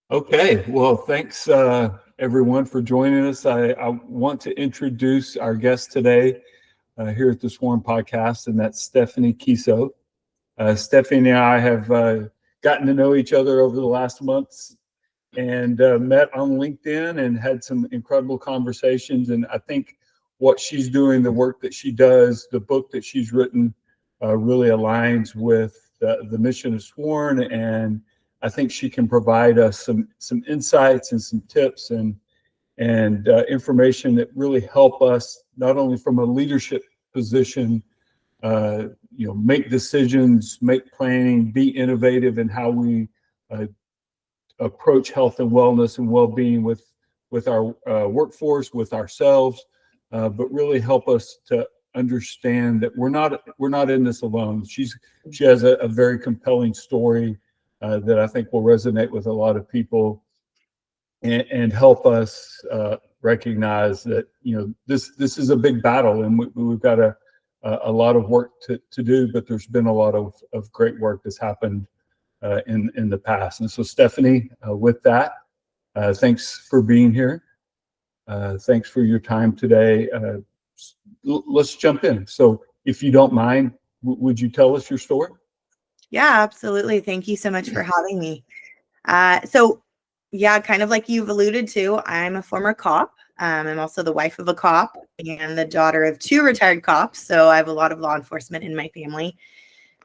Okay, well, thanks everyone for joining us. I want to introduce our guest today here at the Swarm Podcast, and that's Stephanie Kiesow. Stephanie and I have gotten to know each other over the last months and met on LinkedIn and had some incredible conversations. And I think what she's doing, the work that she does, the book that she's written really aligns with the mission of Sworn, and I think she can provide us some insights and some tips and information that really help us not only from a leadership position, make decisions, make planning, be innovative in how we approach health and wellness and well-being with our workforce, with ourselves, but really help us to understand that we're not in this alone. She has a very compelling story that I think will resonate with a lot of people and help us recognize that this is a big battle, and we've got a lot of work to do, but there's been a lot of great work that's happened in the past. And so Stephanie, with that, thanks for being here. Thanks for your time today. Let's jump in. So if you don't mind, would you tell us your story? Yeah, absolutely. Thank you so much for having me. Yeah, kind of like you've alluded to, I'm a former cop. I'm also the wife of a cop and the daughter of 2 retired cops. So I have a lot of law enforcement in my family.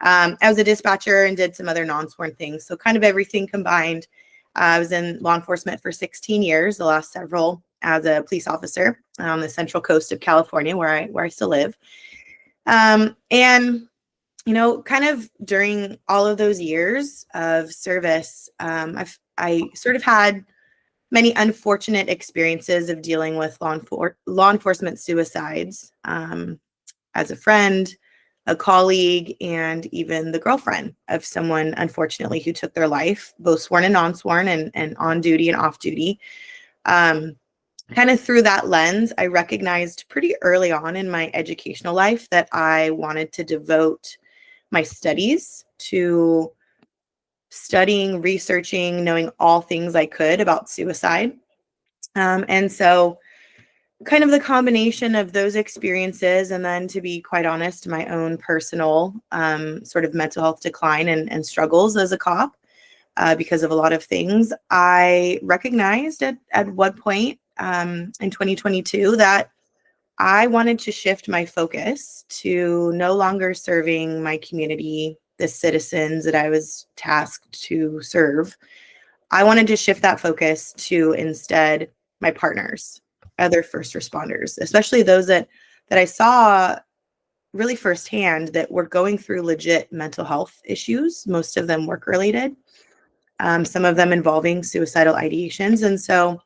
I was a dispatcher and did some other non-sworn things. So kind of everything combined. I was in law enforcement for 16 years, the last several as a police officer on the central coast of California, where I still live. Kind of during all of those years of service, I sort of had many unfortunate experiences of dealing with law enforcement suicides as a friend, a colleague, and even the girlfriend of someone, unfortunately, who took their life, both sworn and non-sworn, and on duty and off duty. Kind of through that lens, I recognized pretty early on in my educational life that I wanted to devote my studies to studying, researching, knowing all things I could about suicide. And so kind of the combination of those experiences, and then, to be quite honest, my own personal sort of mental health decline and struggles as a cop because of a lot of things, I recognized at one point in 2022 that I wanted to shift my focus to no longer serving my community, the citizens that I was tasked to serve. I wanted to shift that focus to instead my partners, other first responders, especially those that I saw really firsthand that were going through legit mental health issues, most of them work related, some of them involving suicidal ideations. And so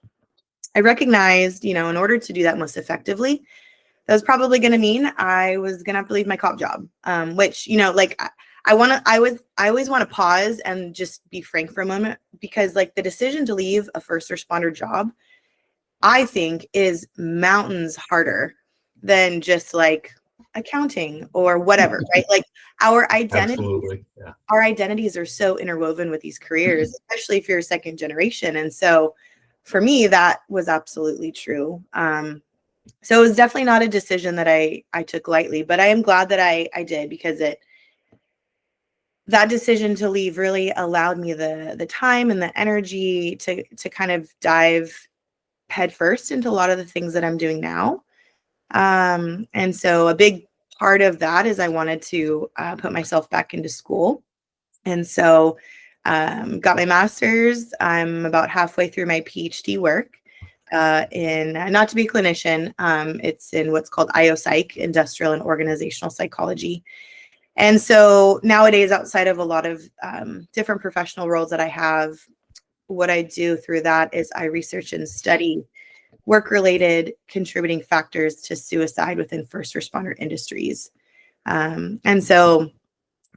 I recognized, in order to do that most effectively, that was probably going to mean I was going to have to leave my cop job, which, I always want to pause and just be frank for a moment, because the decision to leave a first responder job, I think, is mountains harder than just accounting or whatever, right? Our identities, Absolutely. Yeah. our identities are so interwoven with these careers, especially if you're a second generation. And so for me, that was absolutely true. So it was definitely not a decision that I took lightly, but I am glad that I did, because that decision to leave really allowed me the time and the energy to kind of dive headfirst into a lot of the things that I'm doing now. And so a big part of that is I wanted to put myself back into school. And so got my master's. I'm about halfway through my PhD work in, not to be a clinician, it's in what's called IO-Psych, Industrial and Organizational Psychology. And so nowadays, outside of a lot of different professional roles that I have, what I do through that is I research and study work-related contributing factors to suicide within first responder industries. And so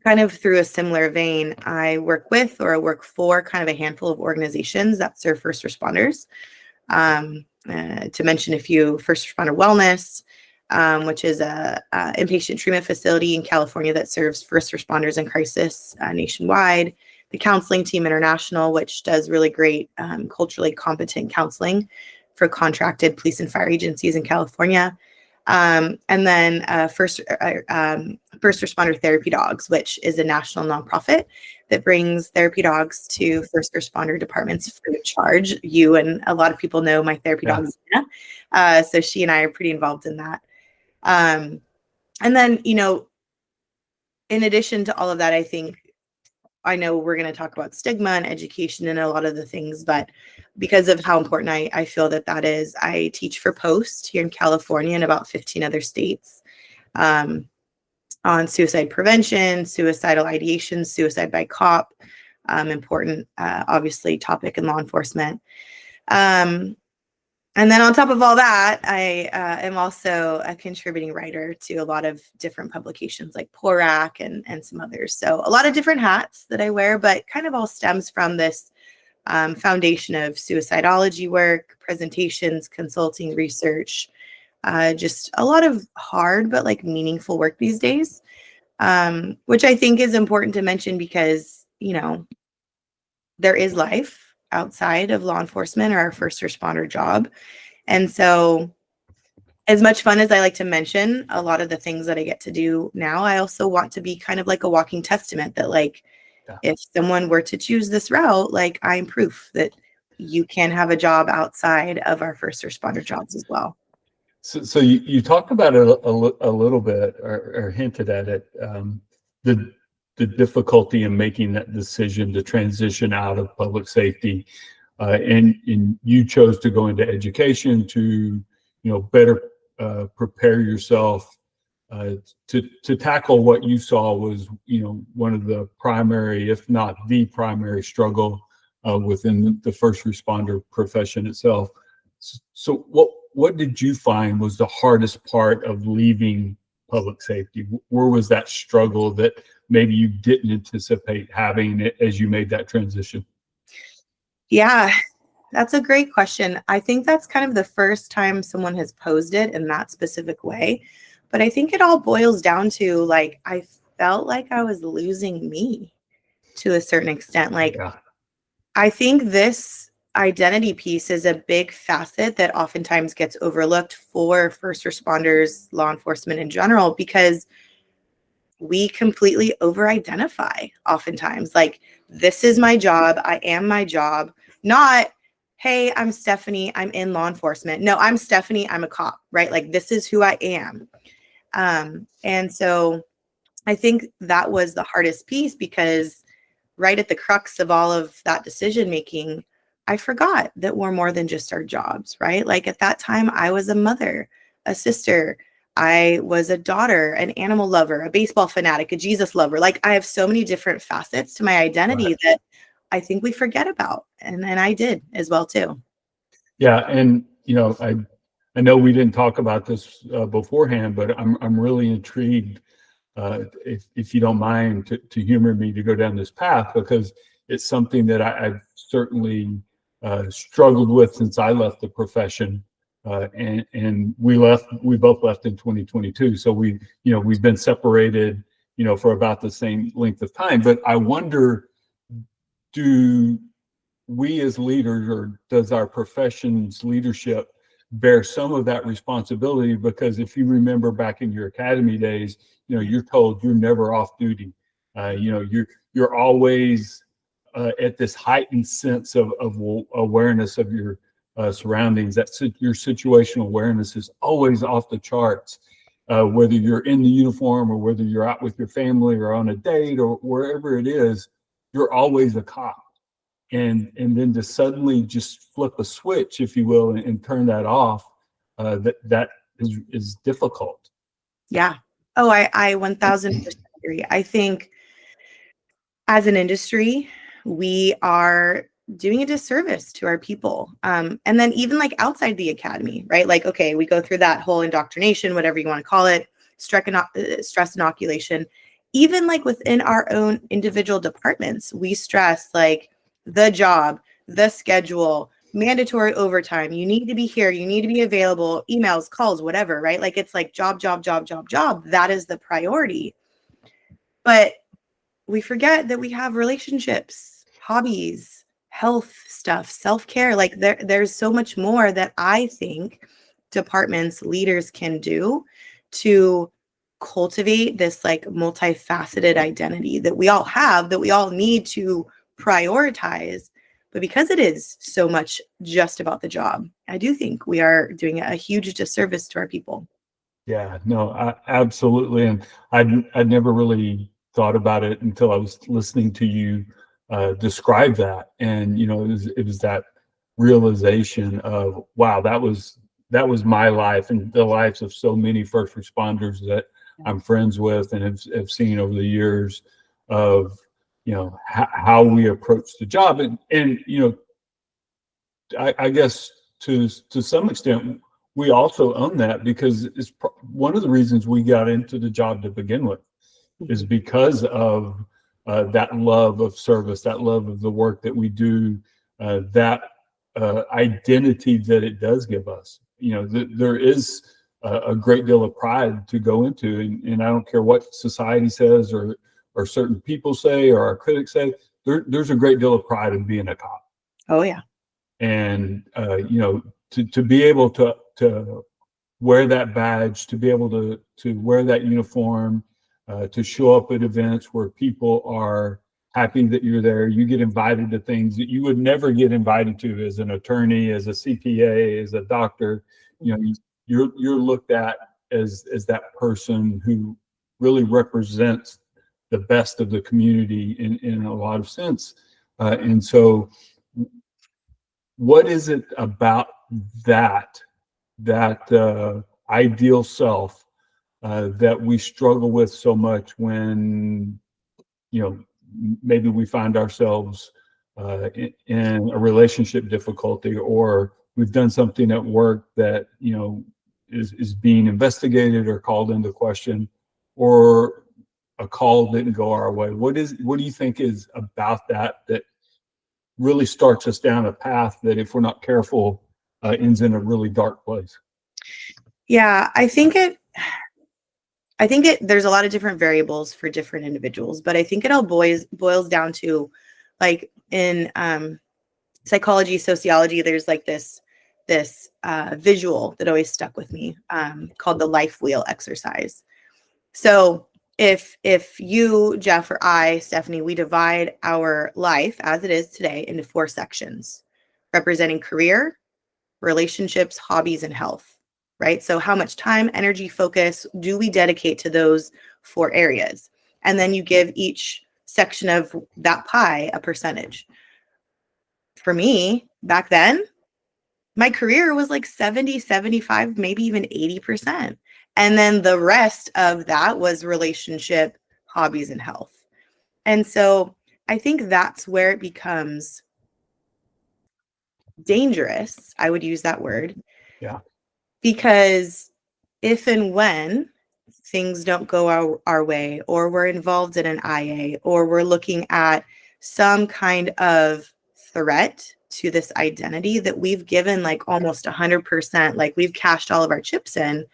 kind of through a similar vein, I work for kind of a handful of organizations that serve first responders. To mention a few: First Responder Wellness, which is a inpatient treatment facility in California that serves first responders in crisis nationwide. the Counseling Team International, which does really great culturally competent counseling for contracted police and fire agencies in California. And then First Responder Therapy Dogs, which is a national nonprofit that brings therapy dogs to first responder departments free of charge. You and a lot of people know my therapy dog, Zena. So she and I are pretty involved in that. And then, you know, in addition to all of that, I know we're going to talk about stigma and education and a lot of the things, but because of how important I feel that is, I teach for Post here in California and about 15 other states on suicide prevention, suicidal ideation, suicide by cop, important, obviously, topic in law enforcement. And then on top of all that, I am also a contributing writer to a lot of different publications like PORAC and some others. So a lot of different hats that I wear, but kind of all stems from this foundation of suicidology work, presentations, consulting, research, just a lot of hard but like meaningful work these days, which I think is important to mention because, you know, there is life outside of law enforcement or our first responder job. And so as much fun as I like to mention a lot of the things that I get to do now, I also want to be kind of like a walking testament that like, if someone were to choose this route, like I'm proof that you can have a job outside of our first responder jobs as well. So you talked about it a little bit or hinted at it, the difficulty in making that decision to transition out of public safety, and you chose to go into education to, you know, better prepare yourself to tackle what you saw was, you know, one of the primary, if not the primary struggle within the first responder profession itself. So what did you find was the hardest part of leaving public safety? Where was that struggle that maybe you didn't anticipate having it as you made that transition? Yeah, that's a great question. I think that's kind of the first time someone has posed it in that specific way. But I think it all boils down to like, I felt like I was losing me to a certain extent. Like, I think this identity piece is a big facet that oftentimes gets overlooked for first responders, law enforcement in general, because we completely over-identify oftentimes. Like, this is my job. I am my job. Not, hey, I'm Stephanie. I'm in law enforcement. No, I'm Stephanie. I'm a cop, right? Like, this is who I am. And so I think that was the hardest piece because right at the crux of all of that decision-making, I forgot that we're more than just our jobs, right? Like at that time, I was a mother, a sister, I was a daughter, an animal lover, a baseball fanatic, a Jesus lover. Like I have so many different facets to my identity that I think we forget about. And I did as well too. Yeah. And, you know, I know we didn't talk about this beforehand, but I'm really intrigued, if you don't mind to humor me to go down this path, because it's something that I've certainly struggled with since I left the profession. And we both left in 2022. So we've been separated, you know, for about the same length of time. But I wonder, do we as leaders, or does our profession's leadership bear some of that responsibility? Because if you remember back in your academy days, you know, you're told you're never off duty. You know, you're always at this heightened sense of awareness of your surroundings. Your situational awareness is always off the charts, whether you're in the uniform or whether you're out with your family or on a date or wherever it is, you're always a cop. And then to suddenly just flip a switch, if you will, and turn that off, that is difficult. Yeah. Oh, I 1000% agree. I think as an industry, we are doing a disservice to our people. And then even like outside the academy, right? Like, okay, we go through that whole indoctrination, whatever you want to call it, stress inoculation. Even like within our own individual departments, we stress like the job, the schedule, mandatory overtime. You need to be here. You need to be available, emails, calls, whatever, right? Like it's like job, job, job, job, job. That is the priority. But we forget that we have relationships, hobbies, health stuff, self-care. Like there's so much more that I think departments, leaders can do to cultivate this like multifaceted identity that we all have, that we all need to prioritize. But because it is so much just about the job, I do think we are doing a huge disservice to our people. Yeah, no, absolutely. And I'd never really thought about it until I was listening to you describe that. And, it was that realization of, wow, that was my life and the lives of so many first responders that I'm friends with and have seen over the years of, how we approach the job. And I guess to some extent, we also own that because it's one of the reasons we got into the job to begin with is because of that love of service, that love of the work that we do, that identity that it does give us. There is a great deal of pride to go into, and I don't care what society says or certain people say or our critics say. There's a great deal of pride in being a cop. Oh yeah. And to be able to wear that badge, to be able to wear that uniform, to show up at events where people are happy that you're there. You get invited to things that you would never get invited to as an attorney, as a CPA, as a doctor. You're looked at as that person who really represents the best of the community in a lot of sense. And so what is it about that ideal self that we struggle with so much when maybe we find ourselves in a relationship difficulty, or we've done something at work that is being investigated or called into question, or a call didn't go our way? What do you think is about that really starts us down a path that, if we're not careful, ends in a really dark place? Yeah, I think there's a lot of different variables for different individuals, but I think it all boils down to, like, in psychology, sociology, there's like this visual that always stuck with me, called the life wheel exercise. So if you, Jeff, or I, Stephanie, we divide our life as it is today into 4 sections, representing career, relationships, hobbies, and health, right? So how much time, energy, focus do we dedicate to those 4 areas? And then you give each section of that pie a percentage. For me, back then, my career was like 70, 75, maybe even 80%. And then the rest of that was relationship, hobbies, and health. And so I think that's where it becomes dangerous. I would use that word. Yeah. Because if and when things don't go our way, or we're involved in an IA, or we're looking at some kind of threat to this identity that we've given like almost 100%, like we've cashed all of our chips in,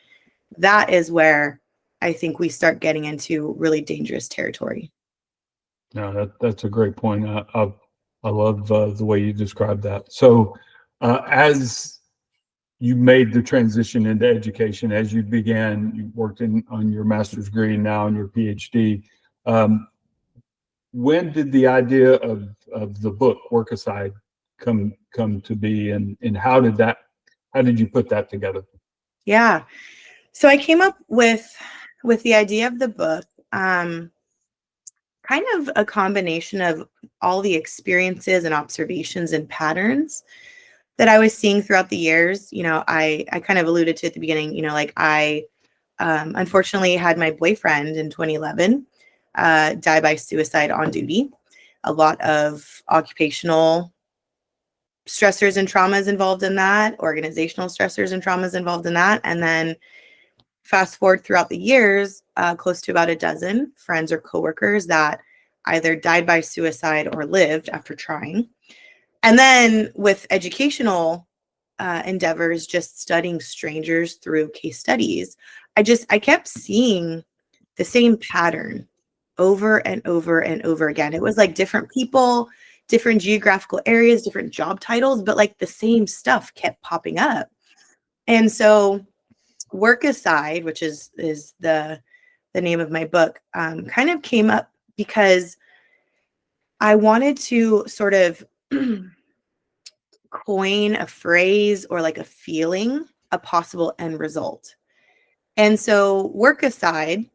that is where I think we start getting into really dangerous territory. No, that's a great point. I love the way you described that. So as you made the transition into education, as you worked on your master's degree and now on your PhD, when did the idea of the book Work Aside come to be, and how did you put that together? Yeah. So I came up with the idea of the book, kind of a combination of all the experiences and observations and patterns that I was seeing throughout the years. I kind of alluded to at the beginning, like I unfortunately had my boyfriend in 2011 die by suicide on duty. A lot of occupational stressors and traumas involved in that, organizational stressors and traumas involved in that. And then fast forward throughout the years, close to about a dozen friends or coworkers that either died by suicide or lived after trying. And then with educational endeavors, just studying strangers through case studies, I kept seeing the same pattern over and over and over again. It was like different people, different geographical areas, different job titles, but like the same stuff kept popping up. And so Work Aside, which is the name of my book, kind of came up because I wanted to sort of coin a phrase or like a feeling, a possible end result. And so Work Aside,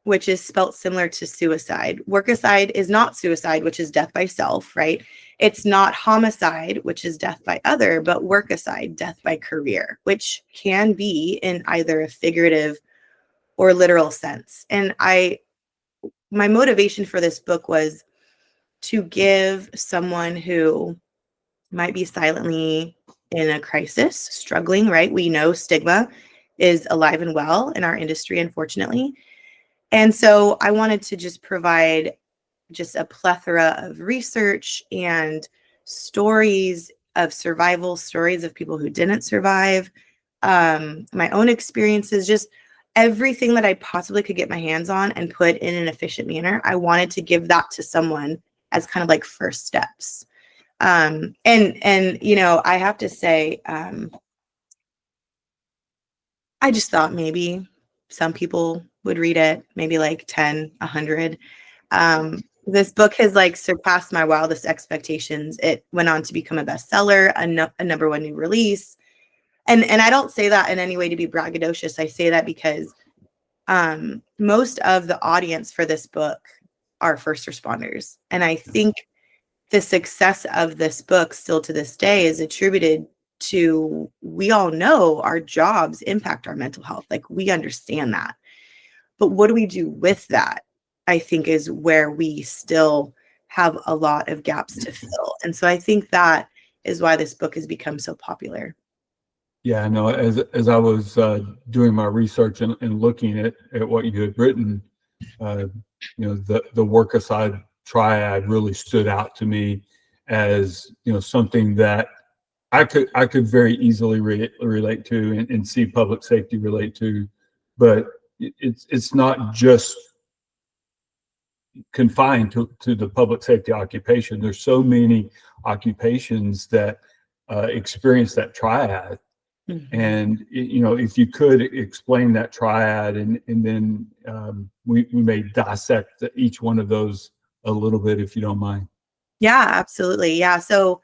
which is spelt similar to suicide. Work aside is not suicide, which is death by self, right? It's not homicide, which is death by other, but work aside, death by career, which can be in either a figurative or literal sense. And my motivation for this book was to give someone who might be silently in a crisis, struggling, right? We know stigma is alive and well in our industry, unfortunately. And so I wanted to just provide just a plethora of research and stories of survival, stories of people who didn't survive, my own experiences, just everything that I possibly could get my hands on and put in an efficient manner. I wanted to give that to someone as kind of like first steps. And you know, I have to say, I just thought maybe some people would read it, maybe like 10, 100. This book has like surpassed my wildest expectations. It went on to become a bestseller, a number one new release. And I don't say that in any way to be braggadocious. I say that because most of the audience for this book are first responders. And I think the success of this book still to this day is attributed to, we all know our jobs impact our mental health. Like we understand that. But what do we do with that? I think is where we still have a lot of gaps to fill. And so I think that is why this book has become so popular. Yeah, no, as I was doing my research and looking at what you had written, you know, the Work Aside triad really stood out to me as, you know, something that I could very easily relate to and see public safety relate to, but it's not just confined to the public safety occupation. There's so many occupations that experience that triad. Mm-hmm. And you know, if you could explain that triad, and then we may dissect each one of those a little bit, if you don't mind. Yeah, absolutely. Yeah. So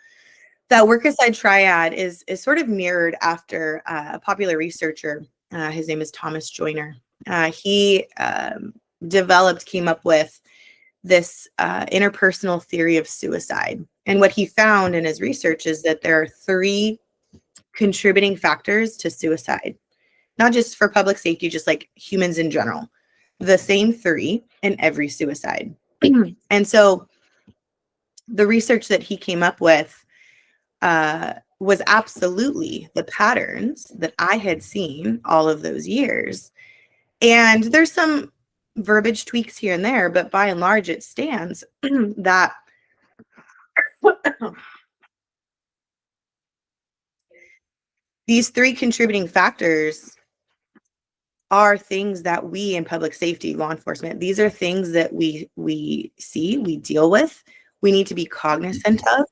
that Work Aside triad is sort of mirrored after a popular researcher. His name is Thomas Joyner. He came up with this interpersonal theory of suicide. And what he found in his research is that there are 3 contributing factors to suicide, not just for public safety, just like humans in general, the same 3 in every suicide. And so the research that he came up with was absolutely the patterns that I had seen all of those years. And there's some verbiage tweaks here and there, but by and large, it stands that these 3 contributing factors are things that we in public safety, law enforcement, these are things that we see, we deal with, we need to be cognizant of,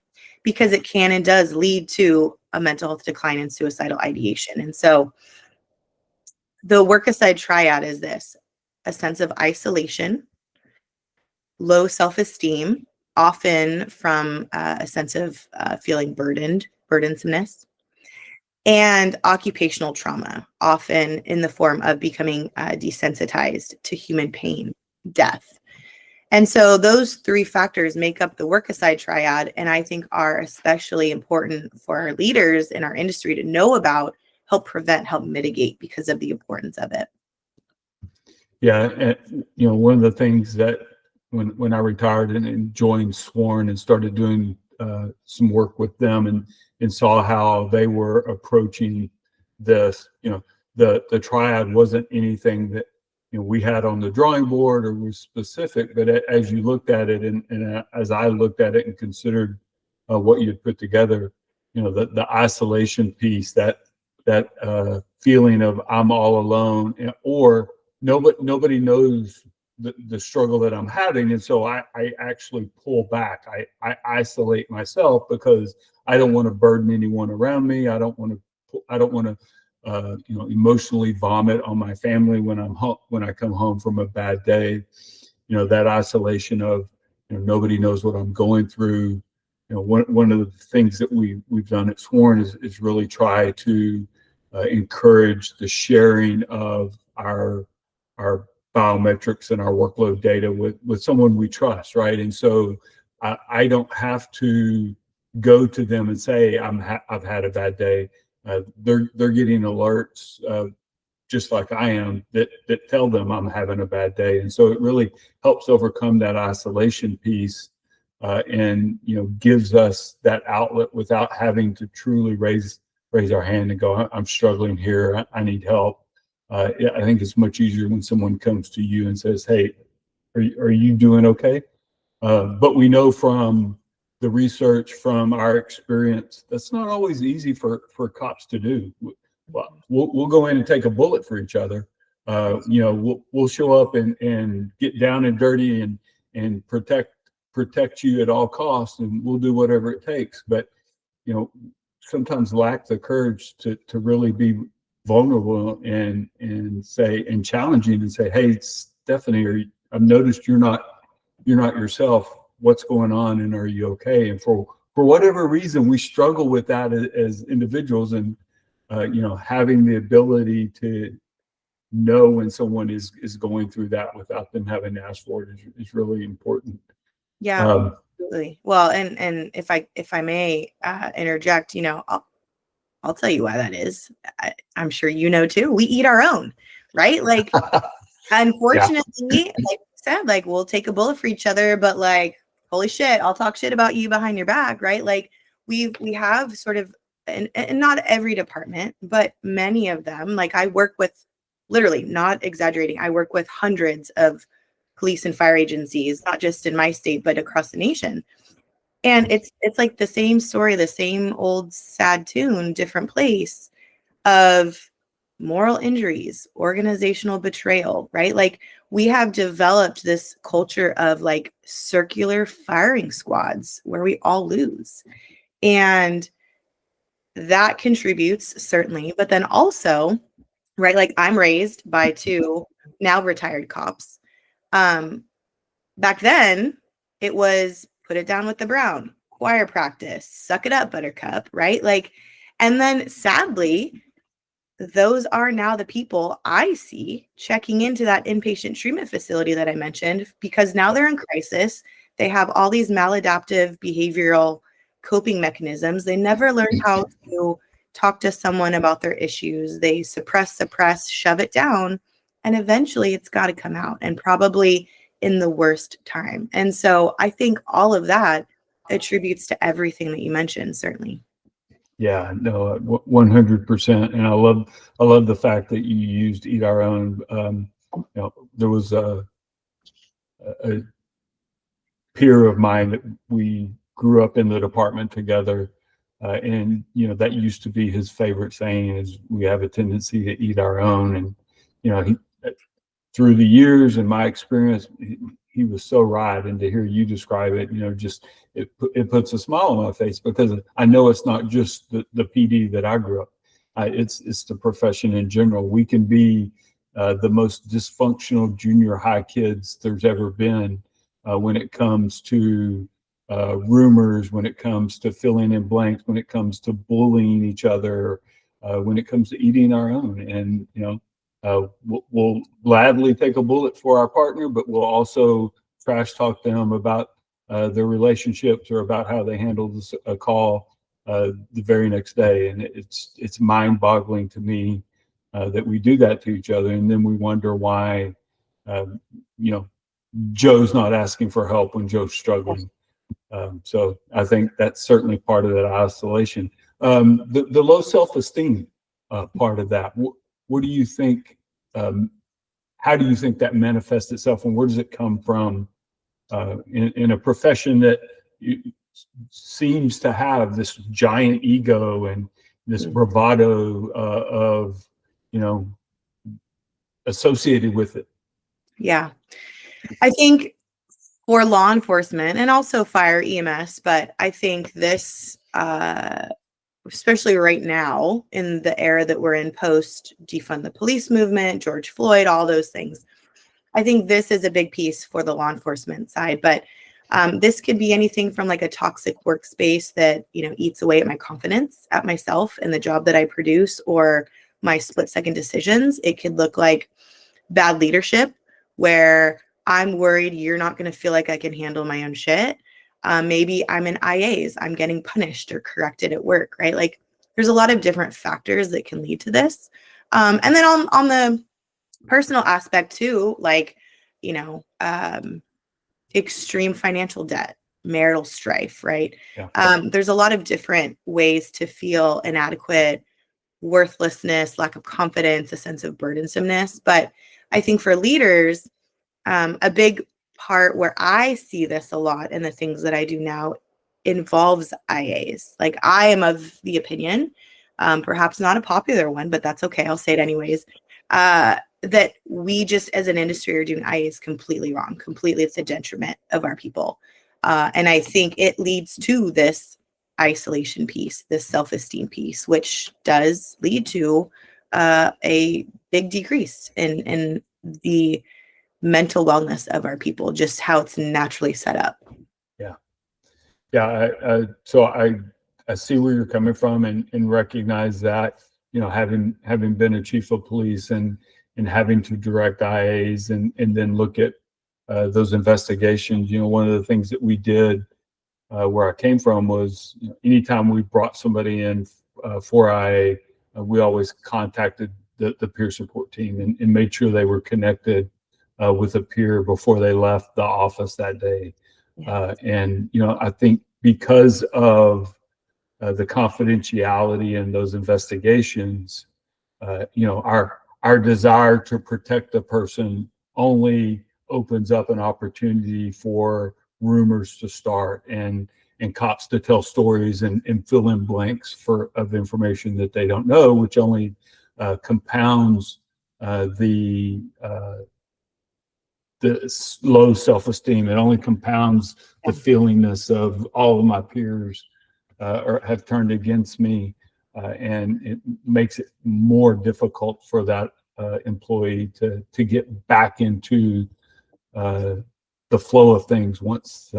because it can and does lead to a mental health decline and suicidal ideation. And so the Work Aside triad is this: a sense of isolation, low self-esteem, often from a sense of feeling burdensomeness, and occupational trauma, often in the form of becoming desensitized to human pain, death. And so those 3 factors make up the Work Aside triad, and I think are especially important for our leaders in our industry to know about, help prevent, help mitigate, because of the importance of it. Yeah, and, you know, one of the things that when I retired and joined Sworn and started doing some work with them and saw how they were approaching this, you know, the triad wasn't anything that, you know, we had on the drawing board or was specific, but as you looked at it and as I looked at it and considered what you had put together, you know, the isolation piece, that feeling of I'm all alone, or nobody knows the struggle that I'm having. And so I actually pull back. I isolate myself because I don't want to burden anyone around me. I don't want to emotionally vomit on my family when I come home from a bad day. That isolation of, nobody knows what I'm going through. One of the things that we've done at Sworn is really try to encourage the sharing of our biometrics and our workload data with someone we trust, right? And so I don't have to go to them and say I've had a bad day. They're getting alerts just like I am that tell them I'm having a bad day, and so it really helps overcome that isolation piece, and gives us that outlet without having to truly raise our hand and go, I'm struggling here, I need help. I think it's much easier when someone comes to you and says, hey, are you doing okay? But we know from the research, from our experience, that's not always easy for cops to do. Well, we'll go in and take a bullet for each other. We'll show up and get down and dirty and protect you at all costs, and we'll do whatever it takes. But sometimes lack the courage to really be vulnerable and challenging and say, hey, Stephanie, I've noticed you're not yourself. What's going on, and are you okay? And for whatever reason, we struggle with that as individuals, and having the ability to know when someone is going through that without them having to ask for it is really important. Yeah, absolutely. Well, and if I may interject, I'll tell you why that is. I'm sure too. We eat our own, right? Like, unfortunately, yeah. Like I said, like we'll take a bullet for each other, but like, holy shit, I'll talk shit about you behind your back, right? Like we have sort of, and not every department, but many of them. Like I work with, literally, not exaggerating, I work with hundreds of police and fire agencies, not just in my state, but across the nation. And it's like the same story, the same old sad tune, different place of moral injuries, organizational betrayal, right? Like we have developed this culture of like circular firing squads where we all lose. And that contributes certainly, but then also, right, like I'm raised by two now retired cops. Back then it was put it down with the brown, choir practice, suck it up, buttercup, right? Like, and then sadly, those are now the people I see checking into that inpatient treatment facility that I mentioned, because now they're in crisis. They have all these maladaptive behavioral coping mechanisms. They never learned how to talk to someone about their issues. They suppress, shove it down, and eventually it's got to come out, and probably in the worst time. And so I think all of that attributes to everything that you mentioned, certainly. Yeah, no, 100%. And I love the fact that you used eat our own. There was a peer of mine that we grew up in the department together. And, that used to be his favorite saying is we have a tendency to eat our own. And, through the years and my experience, he was so right. And to hear you describe it, just it puts a smile on my face, because I know it's not just the PD that I grew up. It's the profession in general. We can be the most dysfunctional junior high kids there's ever been when it comes to rumors, when it comes to filling in blanks, when it comes to bullying each other, when it comes to eating our own. And we'll gladly take a bullet for our partner, but we'll also trash talk them about their relationships or about how they handled a call the very next day. And it's mind-boggling to me that we do that to each other, and then we wonder why Joe's not asking for help when Joe's struggling. So I think that's certainly part of that isolation. The low self-esteem part of that. What do you think? How do you think that manifests itself, and where does it come from in a profession that seems to have this giant ego and this bravado of associated with it? Yeah. I think for law enforcement and also fire EMS, but I think this, especially right now in the era that we're in post defund the police movement, George Floyd, all those things, I think this is a big piece for the law enforcement side. But this could be anything from like a toxic workspace that, eats away at my confidence at myself and the job that I produce, or my split-second decisions. It could look like bad leadership where I'm worried you're not going to feel like I can handle my own shit. Maybe I'm in IAs, I'm getting punished or corrected at work, right? Like there's a lot of different factors that can lead to this. And then on the personal aspect too, like, extreme financial debt, marital strife, right? Yeah. There's a lot of different ways to feel inadequate, worthlessness, lack of confidence, a sense of burdensomeness. But I think for leaders, a big part where I see this a lot in the things that I do now involves IAs. Like I am of the opinion, perhaps not a popular one, but that's okay. I'll say it anyways. That we just as an industry are doing IAs completely wrong. Completely, it's a detriment of our people. And I think it leads to this isolation piece, this self-esteem piece, which does lead to a big decrease in the mental wellness of our people, just how it's naturally set up. Yeah. So I see where you're coming from, and recognize that, having been a chief of police and having to direct IAs and then look at those investigations. One of the things that we did where I came from was, anytime we brought somebody in for IA, we always contacted the peer support team and made sure they were connected with a peer before they left the office that day. Yeah. And I think because of the confidentiality in those investigations, our desire to protect the person only opens up an opportunity for rumors to start and cops to tell stories and fill in blanks of information that they don't know, which only compounds the low self-esteem. It only compounds the feelingness of all of my peers have turned against me, and it makes it more difficult for that employee to get back into the flow of things once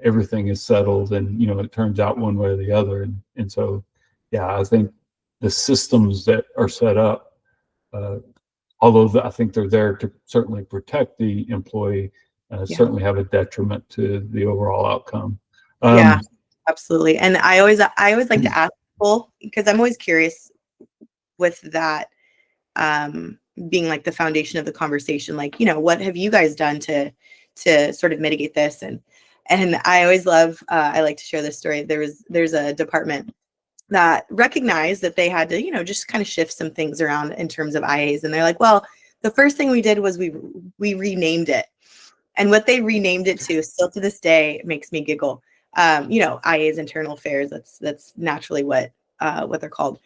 everything is settled and it turns out one way or the other. And so, yeah, I think the systems that are set up, although I think they're there to certainly protect the employee, certainly have a detriment to the overall outcome. Yeah, absolutely. And I always like to ask people, because I'm always curious with that being like the foundation of the conversation, like, what have you guys done to sort of mitigate this? And I always love, I like to share this story. There's a department that recognized that they had to, just kind of shift some things around in terms of IAs. And they're like, well, the first thing we did was we renamed it. And what they renamed it to, still to this day, makes me giggle. IA's internal affairs, that's naturally what they're called.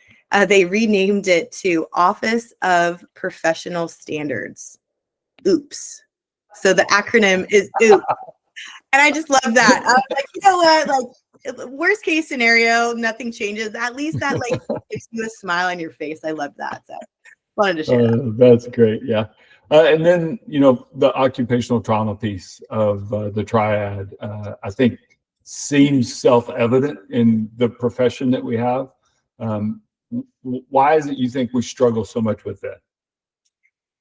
They renamed it to Office of Professional Standards. Oops. So the acronym is OOPS. And I just love that. I was like, you know what? Like, worst case scenario, nothing changes. At least that like gives you a smile on your face. I love that. So wanted to share that. That's great. Yeah. And then, the occupational trauma piece of the triad, I think seems self-evident in the profession that we have. Why is it you think we struggle so much with that?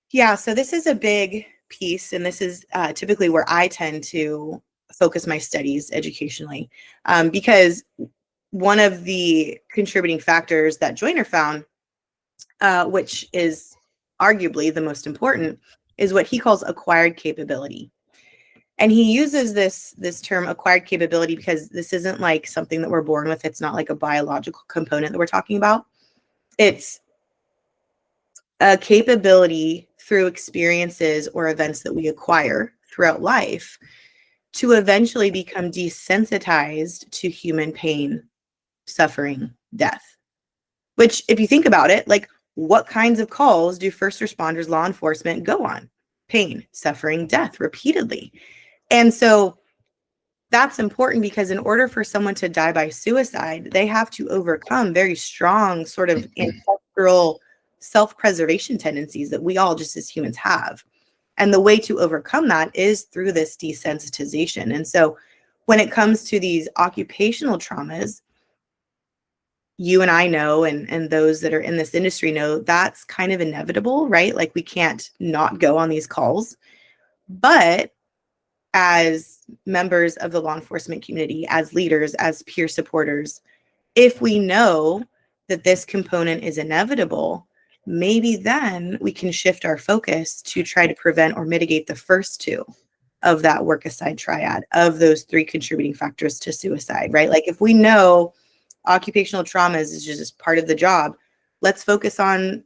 Yeah, so this is a big piece, and this is typically where I tend to focus my studies educationally, because one of the contributing factors that Joyner found, which is arguably the most important, is what he calls acquired capability. And he uses this term acquired capability because this isn't like something that we're born with. It's not like a biological component that we're talking about. It's a capability through experiences or events that we acquire throughout life to eventually become desensitized to human pain, suffering, death. Which, if you think about it, like, what kinds of calls do first responders, law enforcement go on? pain, suffering, death repeatedly. And so that's important because in order for someone to die by suicide, they have to overcome very strong sort of ancestral self-preservation tendencies that we all just as humans have. And the way to overcome that is through this desensitization. And so when it comes to these occupational traumas, you and I know, and those that are in this industry know, that's kind of inevitable, right? Like we can't not go on these calls. But as members of the law enforcement community, as leaders, as peer supporters, if we know that this component is inevitable, maybe then we can shift our focus to try to prevent or mitigate the first two of that work aside triad, of those three contributing factors to suicide, right? Like if we know occupational traumas is just part of the job, let's focus on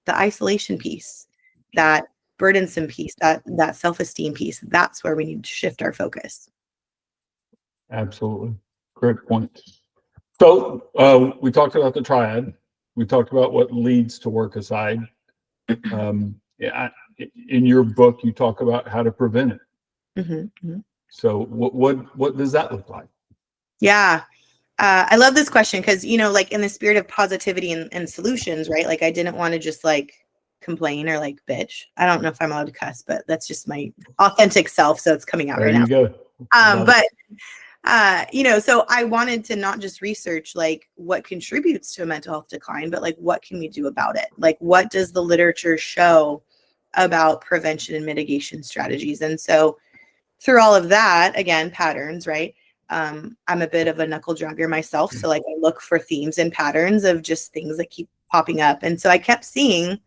the isolation piece, that burdensome piece, that self-esteem piece. That's where we need to shift our focus. Absolutely. Great point. So we talked about the triad. We talked about what leads to work aside. Yeah, in your book, you talk about how to prevent it. Mm-hmm. So what does that look like? Yeah. I love this question because, like in the spirit of positivity and solutions, right? Like I didn't want to just like complain or like bitch. I don't know if I'm allowed to cuss, but that's just my authentic self. So it's coming out There right you now. go. So I wanted to not just research like what contributes to a mental health decline, but like what can we do about it? Like what does the literature show about prevention and mitigation strategies? And so through all of that, again, patterns, right? I'm a bit of a knuckle dragger myself. So like I look for themes and patterns of just things that keep popping up. And so I kept seeing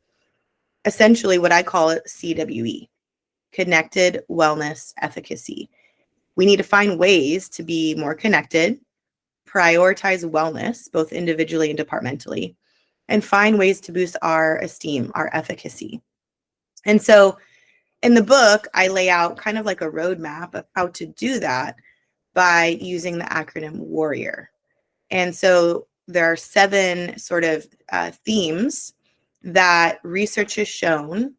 essentially what I call it CWE, Connected Wellness Efficacy. We need to find ways to be more connected, prioritize wellness, both individually and departmentally, and find ways to boost our esteem, our efficacy. And so in the book, I lay out kind of like a roadmap of how to do that by using the acronym WARRIOR. And so there are 7 sort of themes that research has shown.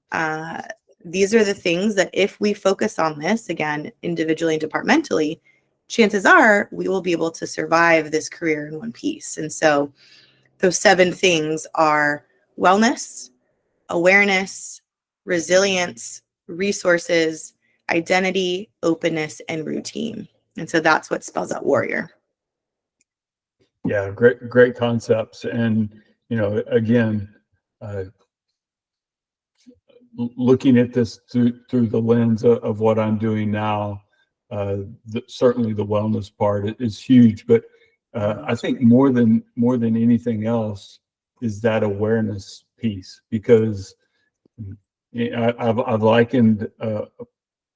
These are the things that if we focus on this, again, individually and departmentally, chances are we will be able to survive this career in one piece. And so those 7 things are wellness, awareness, resilience, resources, identity, openness, and routine. And so that's what spells out WARRIOR. Yeah, great concepts. And, again, looking at this through the lens of what I'm doing now, certainly the wellness part is huge. But I think more than anything else is that awareness piece, because I've likened a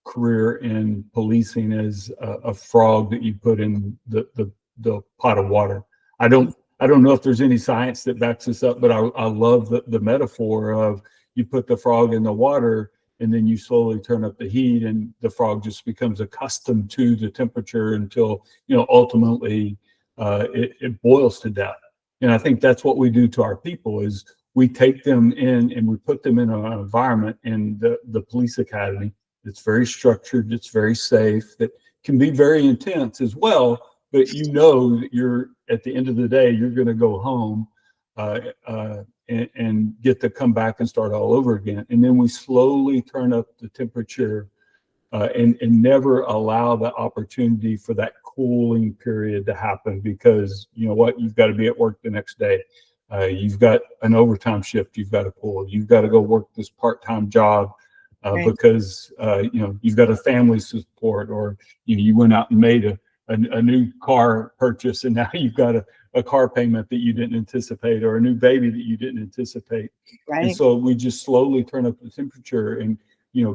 career in policing as a frog that you put in the pot of water. I don't know if there's any science that backs this up, but I love the metaphor of you put the frog in the water and then you slowly turn up the heat and the frog just becomes accustomed to the temperature until, ultimately it boils to death. And I think that's what we do to our people is we take them in and we put them in an environment in the police academy that's very structured, it's very safe, that can be very intense as well. But that you're at the end of the day, you're going to go home and get to come back and start all over again. And then we slowly turn up the temperature and never allow the opportunity for that cooling period to happen, because you know what, you've got to be at work the next day. You've got an overtime shift you've got to pull. You've got to go work this part-time job Right. because you've got a family support, or you went out and made a new car purchase, and now you've got a car payment that you didn't anticipate, or a new baby that you didn't anticipate. Right. And so we just slowly turn up the temperature. And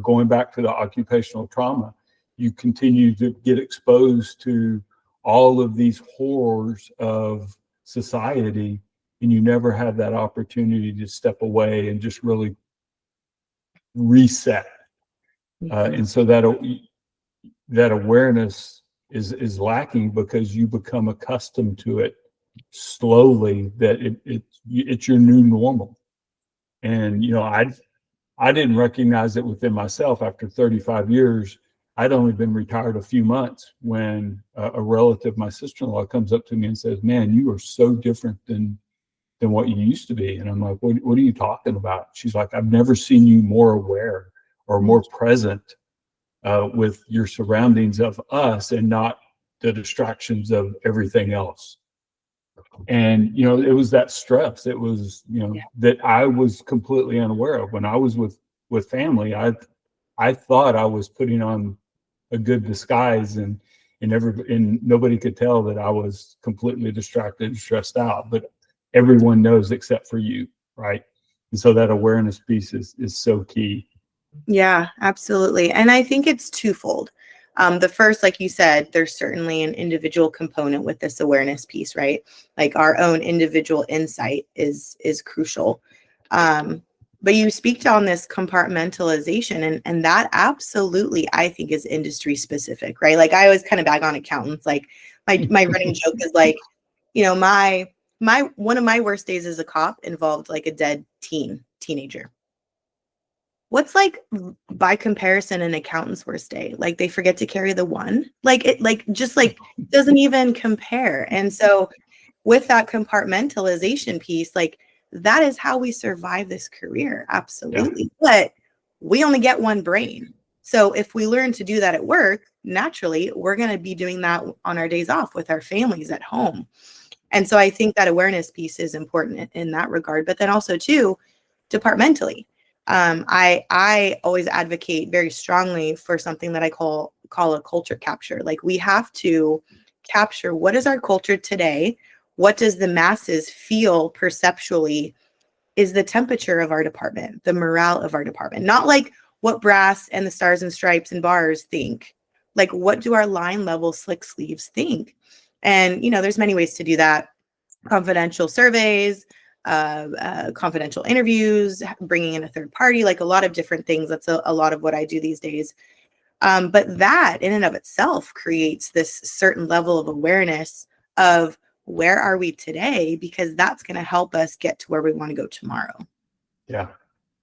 going back to the occupational trauma, you continue to get exposed to all of these horrors of society, and you never have that opportunity to step away and just really reset. And so that awareness is lacking because you become accustomed to it slowly, that it's your new normal. And I didn't recognize it within myself. After 35 years, I'd only been retired a few months when a relative, my sister-in-law, comes up to me and says, "Man, you are so different than what you used to be." And I'm like, what are you talking about? She's like, "I've never seen you more aware or more present with your surroundings of us and not the distractions of everything else." And, it was that stress. It was, that I was completely unaware of. When I was with family, I thought I was putting on a good disguise, and nobody could tell that I was completely distracted and stressed out. But everyone knows except for you, right? And so that awareness piece is so key. Yeah, absolutely. And I think it's twofold. The first, like you said, there's certainly an individual component with this awareness piece, right? Like our own individual insight is crucial. But you speak on this compartmentalization, and that absolutely, I think, is industry specific, right? Like I always kind of bag on accountants. Like my running joke is like, my one of my worst days as a cop involved like a dead teenager. What's like by comparison an accountant's worst day? Like they forget to carry the one. Like it just doesn't even compare. And so with that compartmentalization piece, like that is how we survive this career. Absolutely. Yeah. But we only get one brain. So if we learn to do that at work, naturally, we're going to be doing that on our days off with our families at home. And so I think that awareness piece is important in that regard, but then also too, departmentally. I always advocate very strongly for something that I call a culture capture. Like we have to capture what is our culture today? What does the masses feel perceptually is the temperature of our department, the morale of our department, not like what brass and the stars and stripes and bars think, like what do our line level slick sleeves think? And, there's many ways to do that. Confidential surveys, confidential interviews, bringing in a third party, like a lot of different things. That's a lot of what I do these days. But that in and of itself creates this certain level of awareness of where are we today, because that's going to help us get to where we want to go tomorrow. Yeah,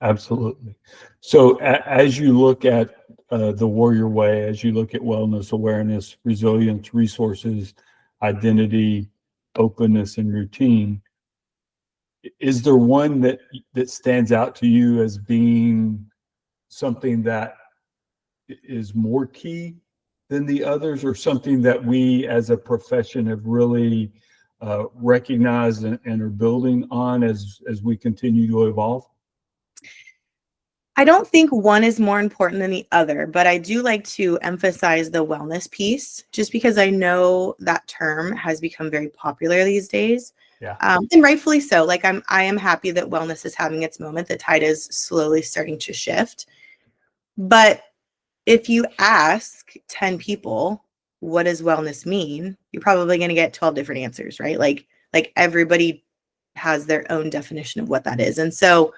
absolutely. So as you look at the Warrior Way, as you look at wellness, awareness, resilience, resources, identity, openness, and routine, is there one that stands out to you as being something that is more key than the others, or something that we as a profession have really recognized and are building on as we continue to evolve? I don't think one is more important than the other, but I do like to emphasize the wellness piece just because I know that term has become very popular these days. Yeah. And rightfully so. Like I am happy that wellness is having its moment. The tide is slowly starting to shift. But if you ask 10 people, what does wellness mean? You're probably going to get 12 different answers, right? Like everybody has their own definition of what that is. And so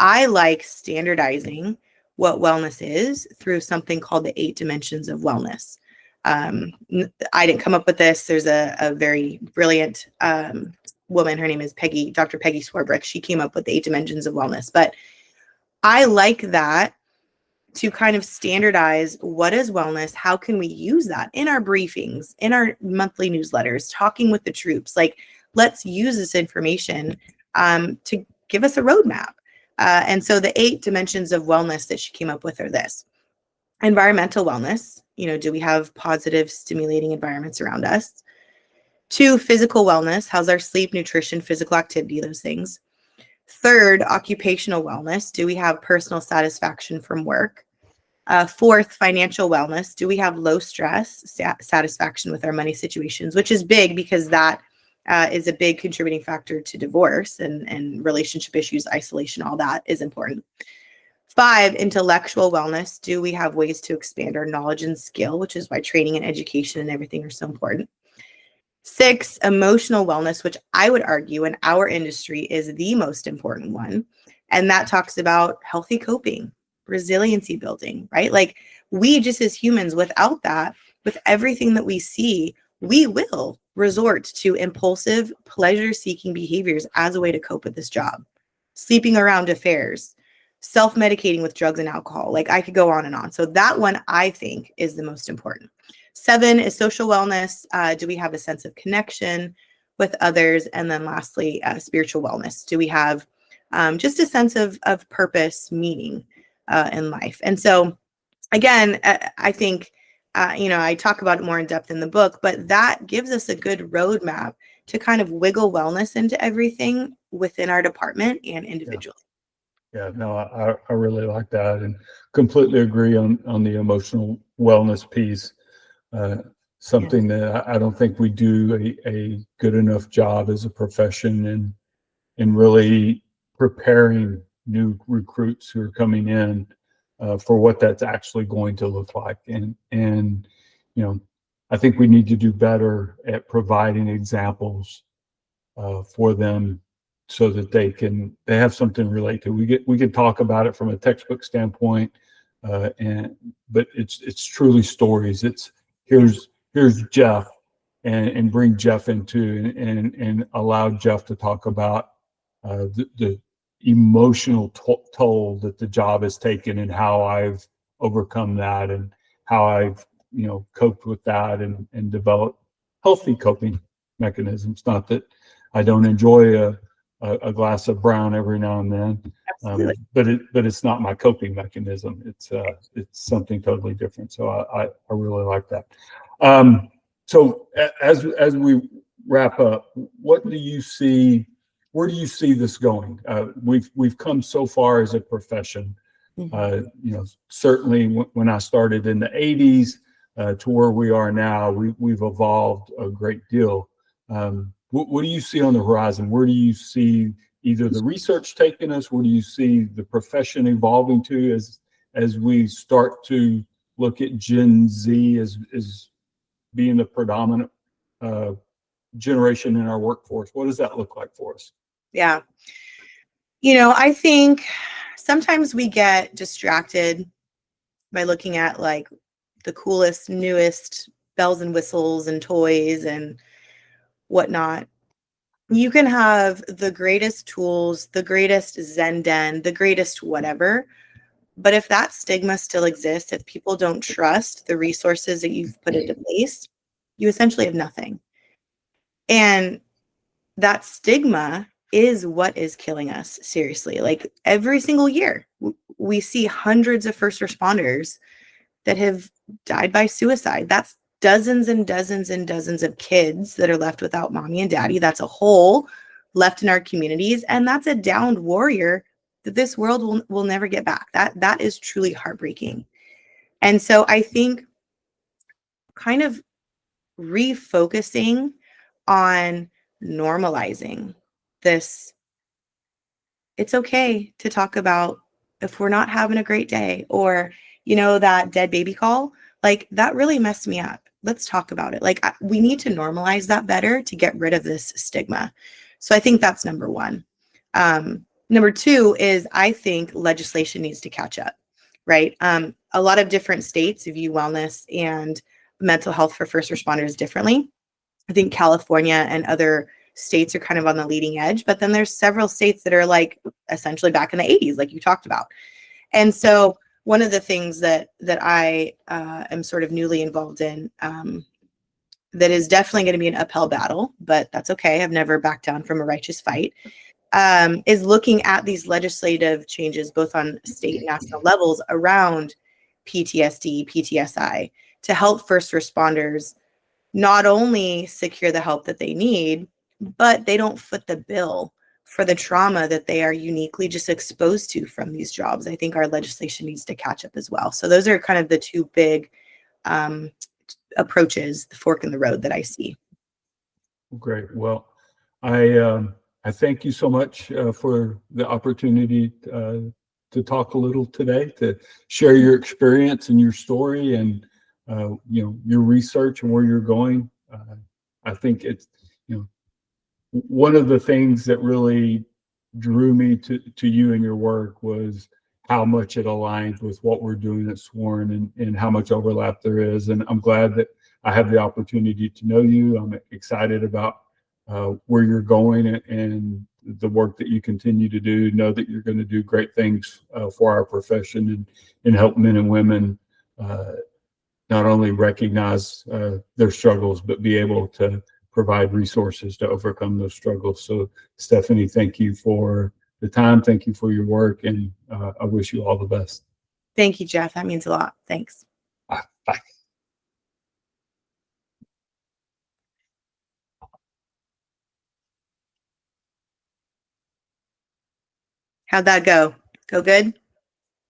I like standardizing what wellness is through something called the 8 dimensions of wellness. I didn't come up with this. There's a very brilliant woman. Her name is Dr. Peggy Swarbrick. She came up with the 8 dimensions of wellness. But I like that to kind of standardize what is wellness. How can we use that in our briefings, in our monthly newsletters, talking with the troops? Like, let's use this information to give us a roadmap. And so the 8 dimensions of wellness that she came up with are this: environmental wellness. Do we have positive, stimulating environments around us? 2, physical wellness. How's our sleep, nutrition, physical activity, those things? 3rd, occupational wellness. Do we have personal satisfaction from work? 4th, financial wellness. Do we have low stress, satisfaction with our money situations, which is big because that is a big contributing factor to divorce and relationship issues, isolation, all that is important. 5, intellectual wellness. Do we have ways to expand our knowledge and skill, which is why training and education and everything are so important. 6, emotional wellness, which I would argue in our industry is the most important one. And that talks about healthy coping, resiliency building, right? Like we just as humans, without that, with everything that we see, we will resort to impulsive, pleasure-seeking behaviors as a way to cope with this job. Sleeping around affairs, self-medicating with drugs and alcohol. Like I could go on and on. So that one I think is the most important. 7 is social wellness. Do we have a sense of connection with others? And then lastly, spiritual wellness. Do we have just a sense of purpose, meaning in life? And so again, I think, I talk about it more in depth in the book, but that gives us a good roadmap to kind of wiggle wellness into everything within our department and individually. Yeah, no, I really like that, and completely agree on the emotional wellness piece. Something that I don't think we do a good enough job as a profession in really preparing new recruits who are coming in for what that's actually going to look like. And I think we need to do better at providing examples for them so that they have something to relate to. We can talk about it from a textbook standpoint, but it's truly stories. It's here's Jeff, and bring Jeff into and allow Jeff to talk about the emotional toll that the job has taken, and how I've overcome that, and how I've coped with that, and developed healthy coping mechanisms. Not that I don't enjoy a glass of brown every now and then, but it's not my coping mechanism. It's something totally different. So I really like that. So as we wrap up, what do you see? Where do you see this going? We've come so far as a profession. Certainly when I started in the 80s to where we are now, we've evolved a great deal. What do you see on the horizon? Where do you see either the research taking us? Where do you see the profession evolving to as we start to look at Gen Z as being the predominant generation in our workforce? What does that look like for us? Yeah. I think sometimes we get distracted by looking at like the coolest, newest bells and whistles and toys and whatnot. You can have the greatest tools, the greatest Zen den, the greatest whatever. But if that stigma still exists, if people don't trust the resources that you've put into place, you essentially have nothing. And that stigma is what is killing us, seriously. Like every single year, we see hundreds of first responders that have died by suicide. That's dozens and dozens and dozens of kids that are left without mommy and daddy. That's a hole left in our communities. And that's a downed warrior that this world will never get back. That is truly heartbreaking. And so I think kind of refocusing on normalizing this. It's okay to talk about if we're not having a great day, or, that dead baby call, like that really messed me up. Let's talk about it. Like we need to normalize that better to get rid of this stigma. So I think that's number one. Number two is I think legislation needs to catch up, right? A lot of different states view wellness and mental health for first responders differently. I think California and other states are kind of on the leading edge, but then there's several states that are like essentially back in the 80s, like you talked about. And so one of the things that I am sort of newly involved in that is definitely going to be an uphill battle, but that's okay. I've never backed down from a righteous fight, is looking at these legislative changes, both on state and national levels around PTSD, PTSI, to help first responders not only secure the help that they need, but they don't foot the bill for the trauma that they are uniquely just exposed to from these jobs. I think our legislation needs to catch up as well. So those are kind of the two big approaches, the fork in the road that I see. Great. Well, I thank you so much for the opportunity to talk a little today, to share your experience and your story, and your research and where you're going. I think it's one of the things that really drew me to you and your work was how much it aligns with what we're doing at Sworn, and how much overlap there is. And I'm glad that I have the opportunity to know you. I'm excited about where you're going and the work that you continue to do. Know that you're going to do great things for our profession and help men and women not only recognize their struggles, but be able to provide resources to overcome those struggles. So, Stephanie, thank you for the time. Thank you for your work, and I wish you all the best. Thank you, Jeff. That means a lot. Thanks. Bye. How'd that go? Go good?